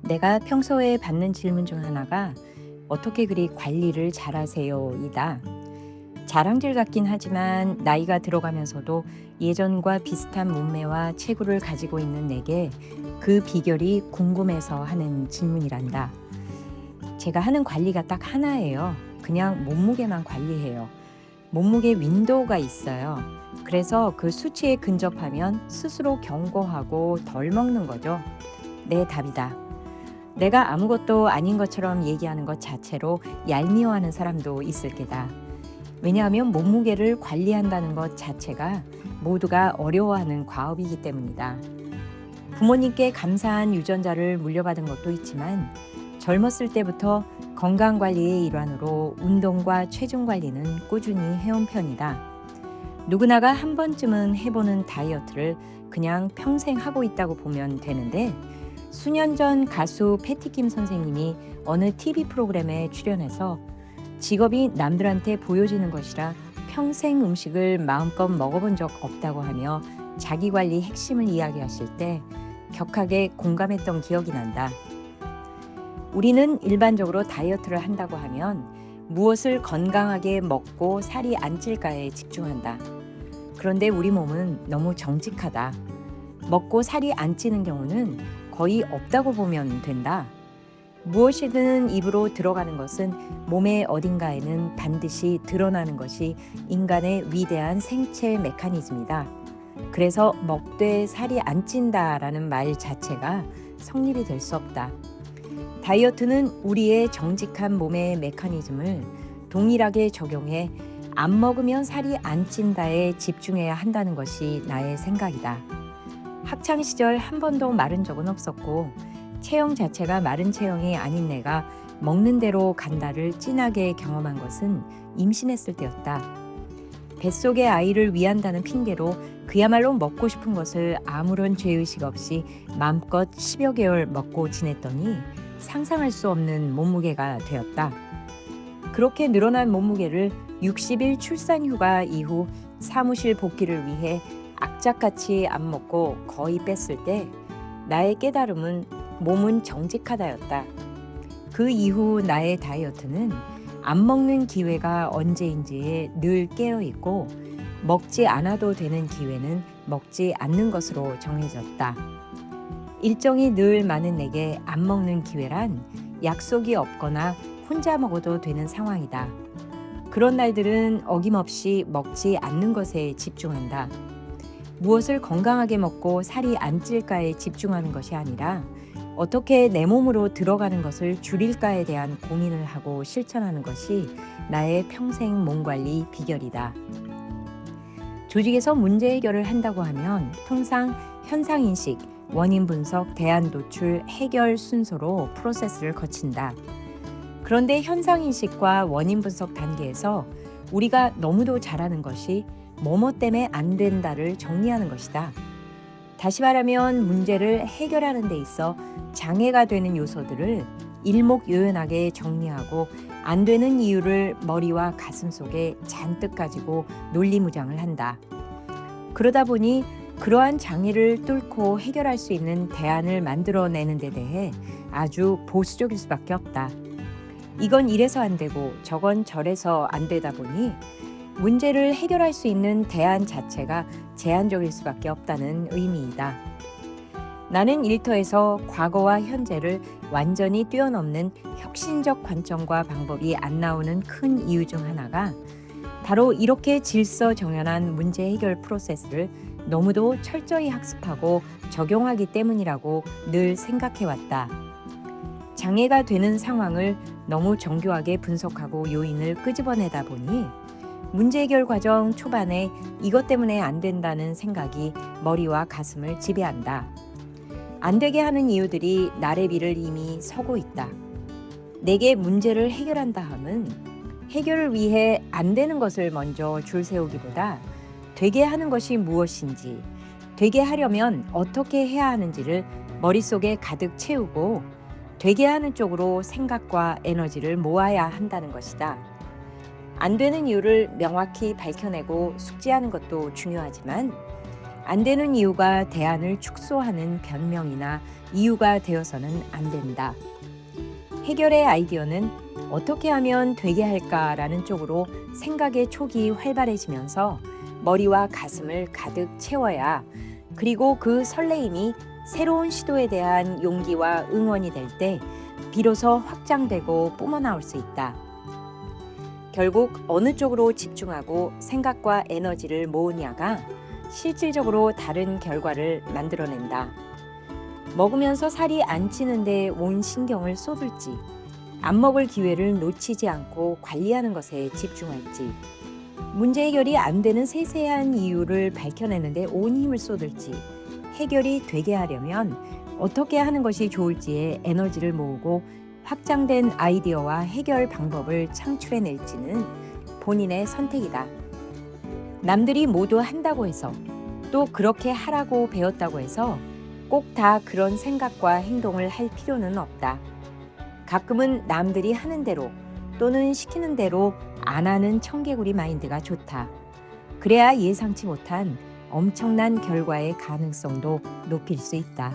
내가 평소에 받는 질문 중 하나가 어떻게 그리 관리를 잘하세요?이다. 자랑질 같긴 하지만 나이가 들어가면서도 예전과 비슷한 몸매와 체구를 가지고 있는 내게 그 비결이 궁금해서 하는 질문이란다. 제가 하는 관리가 딱 하나예요. 그냥 몸무게만 관리해요. 몸무게 윈도우가 있어요. 그래서 그 수치에 근접하면 스스로 경고하고 덜 먹는 거죠. 내 답이다. 내가 아무것도 아닌 것처럼 얘기하는 것 자체로 얄미워하는 사람도 있을 게다. 왜냐하면 몸무게를 관리한다는 것 자체가 모두가 어려워하는 과업이기 때문이다. 부모님께 감사한 유전자를 물려받은 것도 있지만 젊었을 때부터 건강관리의 일환으로 운동과 체중 관리는 꾸준히 해온 편이다. 누구나가 한 번쯤은 해보는 다이어트를 그냥 평생 하고 있다고 보면 되는데, 수년 전 가수 패티김 선생님이 어느 TV 프로그램에 출연해서 직업이 남들한테 보여지는 것이라 평생 음식을 마음껏 먹어본 적 없다고 하며 자기관리 핵심을 이야기하실 때 격하게 공감했던 기억이 난다. 우리는 일반적으로 다이어트를 한다고 하면 무엇을 건강하게 먹고 살이 안 찔까에 집중한다. 그런데 우리 몸은 너무 정직하다. 먹고 살이 안 찌는 경우는 거의 없다고 보면 된다. 무엇이든 입으로 들어가는 것은 몸의 어딘가에는 반드시 드러나는 것이 인간의 위대한 생체 메커니즘이다. 그래서 먹되 살이 안 찐다라는 말 자체가 성립이 될 수 없다. 다이어트는 우리의 정직한 몸의 메커니즘을 동일하게 적용해 안 먹으면 살이 안 찐다에 집중해야 한다는 것이 나의 생각이다. 학창 시절 한 번도 마른 적은 없었고 체형 자체가 마른 체형이 아닌 내가 먹는 대로 간다를 진하게 경험한 것은 임신했을 때였다. 뱃속의 아이를 위한다는 핑계로 그야말로 먹고 싶은 것을 아무런 죄의식 없이 마음껏 10여 개월 먹고 지냈더니 상상할 수 없는 몸무게가 되었다. 그렇게 늘어난 몸무게를 60일 출산 휴가 이후 사무실 복귀를 위해 악착같이 안 먹고 거의 뺐을 때 나의 깨달음은 몸은 정직하다였다. 그 이후 나의 다이어트는 안 먹는 기회가 언제인지에 늘 깨어있고 먹지 않아도 되는 기회는 먹지 않는 것으로 정해졌다. 일정이 늘 많은 내게 안 먹는 기회란 약속이 없거나 혼자 먹어도 되는 상황이다. 그런 날들은 어김없이 먹지 않는 것에 집중한다. 무엇을 건강하게 먹고 살이 안 찔까에 집중하는 것이 아니라 어떻게 내 몸으로 들어가는 것을 줄일까에 대한 고민을 하고 실천하는 것이 나의 평생 몸관리 비결이다. 조직에서 문제 해결을 한다고 하면 통상 현상인식, 원인 분석, 대안 도출, 해결 순서로 프로세스를 거친다. 그런데 현상인식과 원인 분석 단계에서 우리가 너무도 잘하는 것이 뭐뭐 때문에 안 된다를 정리하는 것이다. 다시 말하면 문제를 해결하는 데 있어 장애가 되는 요소들을 일목요연하게 정리하고 안 되는 이유를 머리와 가슴 속에 잔뜩 가지고 논리무장을 한다. 그러다 보니 그러한 장애를 뚫고 해결할 수 있는 대안을 만들어내는 데 대해 아주 보수적일 수밖에 없다. 이건 이래서 안 되고 저건 저래서 안 되다 보니 문제를 해결할 수 있는 대안 자체가 제한적일 수밖에 없다는 의미이다. 나는 일터에서 과거와 현재를 완전히 뛰어넘는 혁신적 관점과 방법이 안 나오는 큰 이유 중 하나가 바로 이렇게 질서정연한 문제 해결 프로세스를 너무도 철저히 학습하고 적용하기 때문이라고 늘 생각해왔다. 장애가 되는 상황을 너무 정교하게 분석하고 요인을 끄집어내다 보니 문제 해결 과정 초반에 이것 때문에 안 된다는 생각이 머리와 가슴을 지배한다. 안 되게 하는 이유들이 나래비를 이미 서고 있다. 내게 문제를 해결한다 함은 해결을 위해 안 되는 것을 먼저 줄 세우기보다 되게 하는 것이 무엇인지, 되게 하려면 어떻게 해야 하는지를 머릿속에 가득 채우고 되게 하는 쪽으로 생각과 에너지를 모아야 한다는 것이다. 안 되는 이유를 명확히 밝혀내고 숙지하는 것도 중요하지만 안 되는 이유가 대안을 축소하는 변명이나 이유가 되어서는 안 된다. 해결의 아이디어는 어떻게 하면 되게 할까라는 쪽으로 생각의 촉이 활발해지면서 머리와 가슴을 가득 채워야, 그리고 그 설레임이 새로운 시도에 대한 용기와 응원이 될 때 비로소 확장되고 뿜어나올 수 있다. 결국 어느 쪽으로 집중하고 생각과 에너지를 모으냐가 실질적으로 다른 결과를 만들어낸다. 먹으면서 살이 안 찌는데 온 신경을 쏟을지, 안 먹을 기회를 놓치지 않고 관리하는 것에 집중할지, 문제 해결이 안 되는 세세한 이유를 밝혀내는데 온 힘을 쏟을지, 해결이 되게 하려면 어떻게 하는 것이 좋을지에 에너지를 모으고 확장된 아이디어와 해결 방법을 창출해낼지는 본인의 선택이다. 남들이 모두 한다고 해서, 또 그렇게 하라고 배웠다고 해서 꼭 다 그런 생각과 행동을 할 필요는 없다. 가끔은 남들이 하는 대로 또는 시키는 대로 안 하는 청개구리 마인드가 좋다. 그래야 예상치 못한 엄청난 결과의 가능성도 높일 수 있다.